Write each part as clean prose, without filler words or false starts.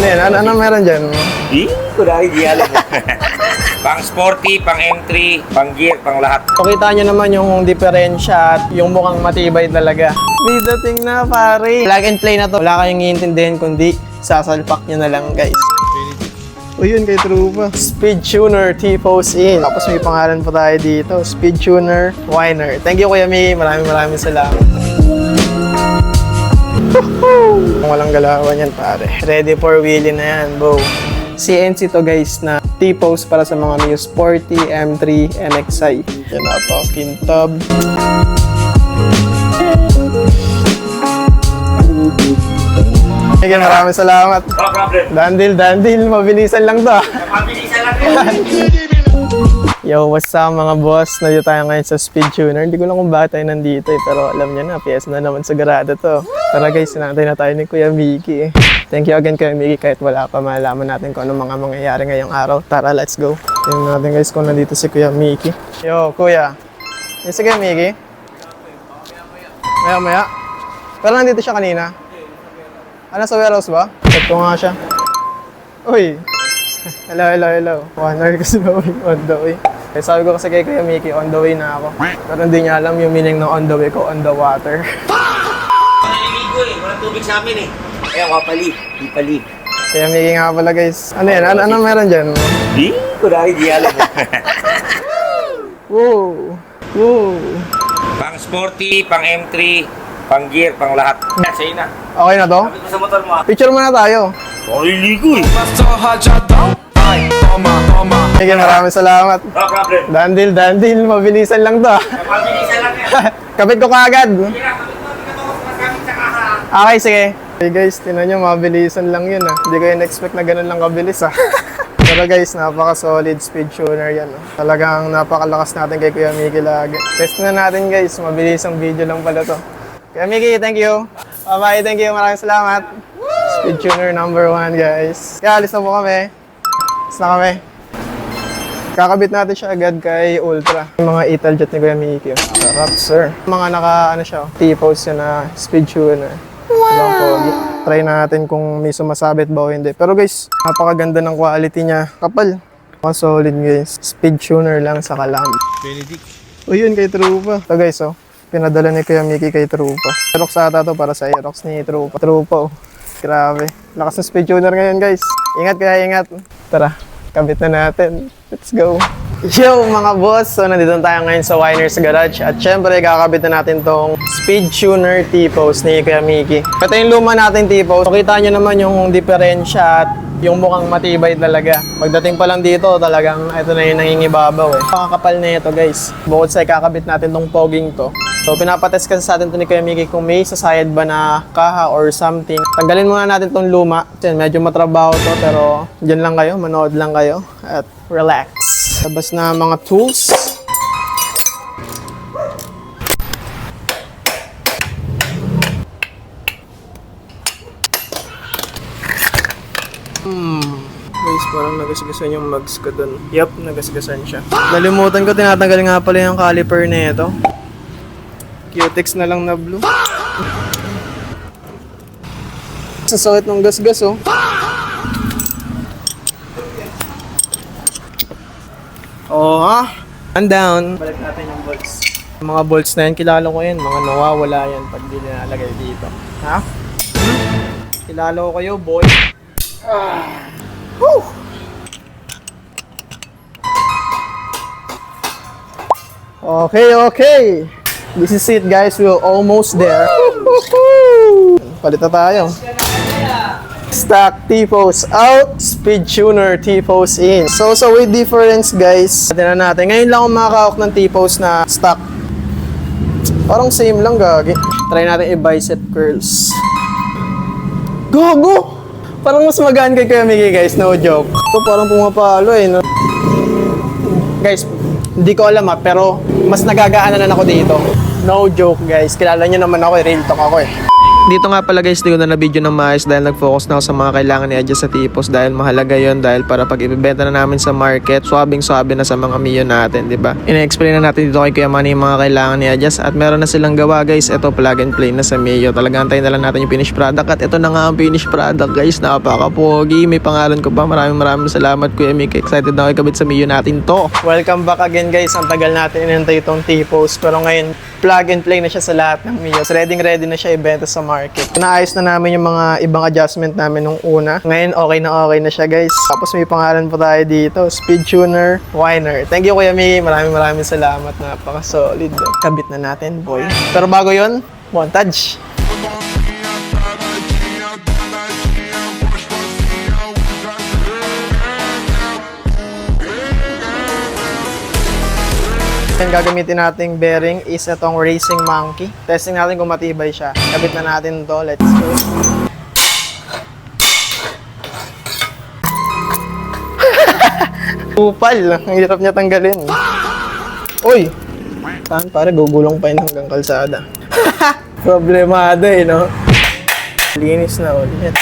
yan? Ano meron dyan? Kunwari di alam mo. Pang sporty, pang M3, pang gear, pang lahat. Pakita nyo naman yung diferensya at yung mukhang matibay talaga. May dating na pare. Plug and play na to. Wala kayong iintindihin kundi sasalpak nyo na lang guys. O yun kay Trupa. Speed Tuner T-Pose in. Tapos may pangalan pa tayo dito. Speed Tuner Winer. Thank you Kuya May. Maraming salamat. Walang galawan yan pare. Ready for wheelie na yan, bro. CNC to guys na T-Pose para sa mga Mio Sporty, M3, MXI. Yan na pa, kintab. Again, maraming salamat. No problem. Dandil, mabilisan lang to. Mabilisan lang yun. Yo, what's up mga boss? Nandito tayo ngayon sa Speed Tuner. Hindi ko lang kung bakit tayo nandito pero alam niya na, PS na naman sa garada to. Tara guys, sinantay na tayo ni Kuya Mickey. Thank you again Kuya Mickey kahit wala pa, malaman natin kung ano mga mangyayari ngayong araw. Tara, let's go. Tingnan natin guys kung nandito si Kuya Mickey. Yo, Kuya. Yes, si Kuya Mickey? Maya. Pero nandito siya kanina. Ano, sa warehouse ba? Check ko nga siya. Uy! Hello. 1 hour kasi na on the way. Eh, sabi ko kasi kay Kuya Mickey, on the way na ako. Pero hindi niya alam yung meaning ng on the way ko, on the water. Maliligo eh. Walang tubig sa amin eh. Ayan, kapali. Di pali. Kuya Mickey nga pala guys. Ano yan? Ano meron dyan? Kunwari di alam mo. Wow! Pang sporty, pang M3, pang gear, pang lahat. Sa'yo na. Okay na to? Sabi ko sa motor mo ah. Picture muna tayo. Maliligo eh. Mickey, maraming salamat. No problem. Dandil, mabilisan lang to. Mabilisan lang yan. Kapit ko kaagad. Kaya kami to, magamit sa kaha. Okay, sige. Hey guys, tinan nyo, mabilisan lang yun ah. Hindi ko yun expect na ganun lang kabilis ah. Pero guys, napaka-solid speed tuner yan. Oh. Talagang napakalakas natin kay Kuya Mickey lagi. Test na natin guys, mabilis ang video lang pala to. Kuya Mickey, thank you. Bye-bye, thank you. Maraming salamat. Speed tuner number 1 guys. Kaya alis na po kami. Alis na kami. Kakabit natin siya agad kay Ultra. Yung mga Italjet ni Kuya Mickey. Oh. Sarap, sir. Mga ano siya, T-Pose yun na speed tuner. Wow! Try natin kung may sumasabit ba o hindi. Pero guys, napakaganda ng quality niya. Kapal. Solid guys. Speed tuner lang sa kalam. Benedict. O yun kay Trupa. Ito guys oh. Pinadala ni Kuya Mickey kay Trupa. Aerox ata to para sa Aerox ni Trupa. Trupa oh. Grabe. Lakas ng speed tuner ngayon guys. Ingat kaya ingat. Tara, kabit na natin. Let's go. Yo mga boss! So nandito tayo ngayon sa Winer's Garage at syempre kakabit na natin tong Speed Tuner T-Pose ni Kuya Mickey. Ito yung luma natin T-Pose. Makita nyo naman yung diferensya at yung mukhang matibay talaga. Pagdating pa lang dito talagang ito na yung nangingibabaw eh. Pakakapal na ito guys. Bukod sa ikakabit natin tong poging to. So pinapatest kasi sa atin to ni Kuya Mickey kung may sasayad ba na kaha or something. Tanggalin muna natin tong luma. Medyo matrabaho to pero dyan lang kayo, manood lang kayo at relax. Labas na mga tools. Guys, parang nagasgasan yung mags ko dun. Yup, nagasgasan siya. Nalimutan ko, tinatanggal nga pala yung caliper na ito. Cutex na lang na blue. Sasakit ng gasgas oh. Oh ha? And down. Balik natin yung bolts. Yung mga bolts na yan, kilala ko yan. Mga nawawala yan pag di nilalagay dito. Ha? Kilala ko kayo, boy. Woo! Okay. This is it guys. We're almost there. Palit na tayo. Stock T-Pose out, Speed Tuner T-Pose in. So with difference guys, tingnan natin. Ngayon lang ako makakahawak ng T-Pose na stock. Parang same lang gagi. Try natin i-bicep curls. Gago! Parang mas magaan kay Kuya Mickey guys, no joke. Ito parang pumapalo eh, no? Guys, hindi ko alam pero mas nagagaanan ako dito. No joke guys, kilala nyo naman ako eh, real talk ako eh. Dito nga pala guys, di ko na video ng maayos dahil nag-focus na ako sa mga kailangan i-adjust sa tipos dahil mahalaga yon dahil para pag ibebenta na namin sa market, swabing-swabe na sa mga Mio natin, di ba? Ina-explain na natin dito kay Kuya Manny yung mga kailangan i-adjust at meron na silang gawa guys. Ito plug and play na sa Mio. Talagang antayin na lang natin yung finished product at ito na nga ang finished product guys. Napaka-pogi. May pangalan ko pa. Maraming salamat Kuya Mickey. Excited na ako ikabit sa Mio natin to. Welcome back again guys. Ang tagal natin inantay itong T-Post pero ngayon plug and play na siya sa lahat ng Mio. Ready na siya ibenta sa market. Naayos na namin yung mga ibang adjustment namin nung una. Ngayon okay na siya guys. Tapos may pangalan pa tayo dito. Speed Tuner Whiner. Thank you Kuya Mickey. Maraming salamat. Napaka-solid. Kabit na natin boy. Pero bago yon, montage. Ang gagamitin nating bearing is itong Racing Monkey. Testing natin kung matibay siya. Kabit na natin to. Let's go. Kupal. Ang hirap niya tanggalin. Uy! Saan pare? Gugulong pa yun hanggang kalsada. Problemado no? Linis na ulit.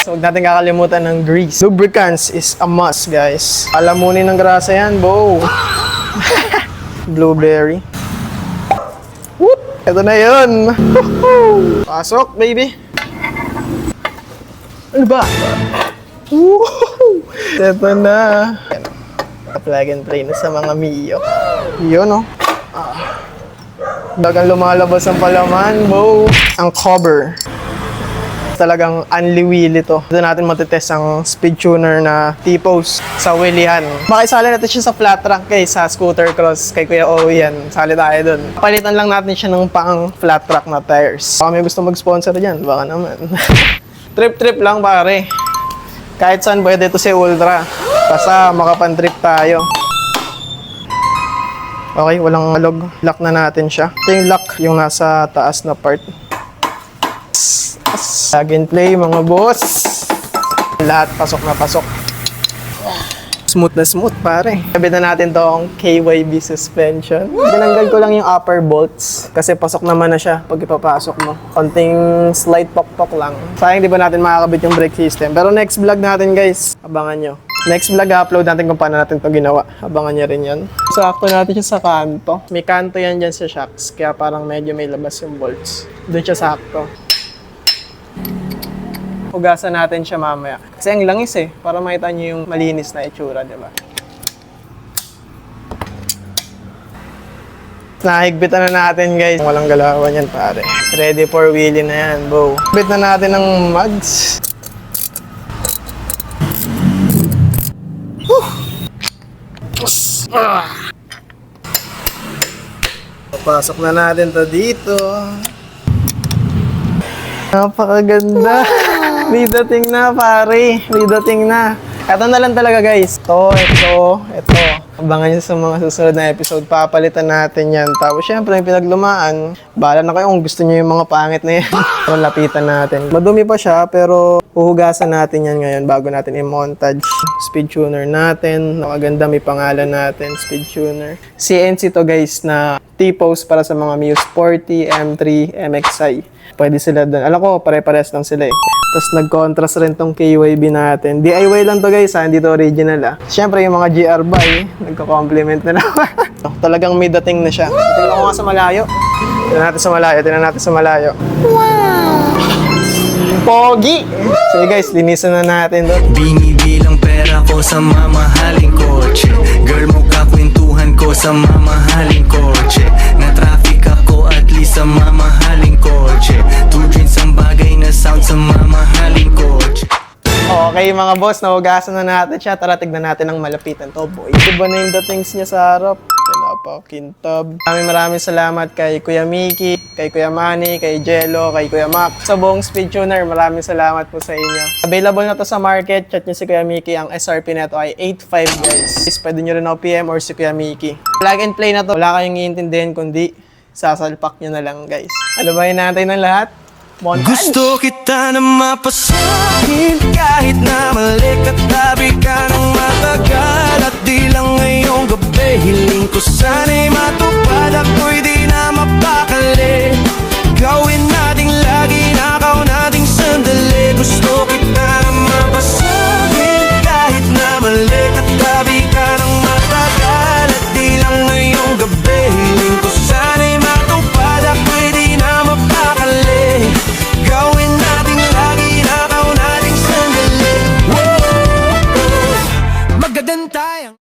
So, huwag natin kakalimutan ng grease. Lubricants is a must, guys. Alamunin ng grasa yan, bo. Blueberry. Whoop! Ito na yun. Pasok, baby. Ano ba? Woo! Ito na. Plug and play na sa mga Mio. Yun, no? Dagang lumalabas ang palaman, bo. Ang cover. Talagang unliwili to. Dito natin matitest ang speed tuner na T-Post sa wheelihan. Makisali natin siya sa flat track sa scooter cross kay Kuya Owie yan. Sali tayo dun. Palitan lang natin siya ng pang flat track na tires. Baka may gusto mag-sponsor dyan, baka naman. Trip lang pare. Kahit saan pwede ito si Ultra. Basta makapan-trip tayo. Okay, walang log. Lock na natin siya. Ito yung lock, yung nasa taas na part. Plug and play mga boss. Lahat pasok na pasok. Smooth na smooth pare. Kabit na natin tong KYB suspension. Tinanggal ko lang yung upper bolts kasi pasok naman na siya pag ipapasok mo. Konting slight pok-pok lang. Sayang di ba natin makakabit yung brake system. Pero next vlog natin guys, abangan nyo. Next vlog upload natin kung paano natin to ginawa. Abangan nyo rin yan. Sakto natin siya sa kanto. May kanto yan dyan sa shocks kaya parang medyo may labas yung bolts. Doon siya sakto. Hugasan natin siya mamaya. Kasi ang langis para makita nyo yung malinis na itsura, di ba? Nahigpitan na natin guys. Walang galawan yan pare. Ready for wheelie na yan, bo. Higpit na natin ng mugs. Papasok na natin to dito. Napakaganda. May dating na pare. May dating na. Ito na lang talaga guys. Ito. Abangan nyo sa mga susunod na episode. Papalitan natin yan. Tapos syempre yung pinaglumaan. Bahala na kayo kung gusto nyo yung mga pangit na yan. Pero lapitan natin. Madumi pa siya pero huhugasan natin yan ngayon bago natin i-montage. Speed tuner natin. Nakaganda may pangalan natin. Speed tuner. CNC to guys na T-Post para sa mga Mio Sporty, M3, MXI. Pwede sila doon. Alam ko, pare-pares lang sila Tapos nag-contrast rin tong KYB natin. DIY lang to guys hindi to original Siyempre yung mga GR buy, nagko-compliment na naman. Talagang may dating na siya. Tingnan ko nga sa malayo. Tingnan natin sa malayo. Wow! Pogi! Sige guys, linisan na natin doon. Binibilang pera ko sa mamahaling kotse. Girl mo kakwentuhan ko sa mamahaling kotse. Na-traffic ako at least sa mamahaling kotse. Two drinks ang bagay na sound sa mamahaling kotse. Okay mga boss, nahugasan na natin siya. Tara, tignan natin ang malapitan to boy. Diba na yung datings niya sa harap? Kintab. Maraming salamat kay Kuya Mickey, kay Kuya Manny, kay Jello, kay Kuya Mac. Sa buong speed tuner, maraming salamat po sa inyo. Available na to sa market. Chat nyo si Kuya Mickey. Ang SRP neto ay 8.5 guys. Pwede nyo rin OPM or si Kuya Mickey. Plug and play na to. Wala kayong iintindihin kundi sasalpak nyo na lang guys. Ano ba hinahantay ng lahat? Montage. Gusto kita na mapasahin kahit na mali katabi ka ng matagal. At di lang ngayong gabi, hiling ko sana'y matupad. Ako'y di na mapakali. Gawin nating lagi na dan tayang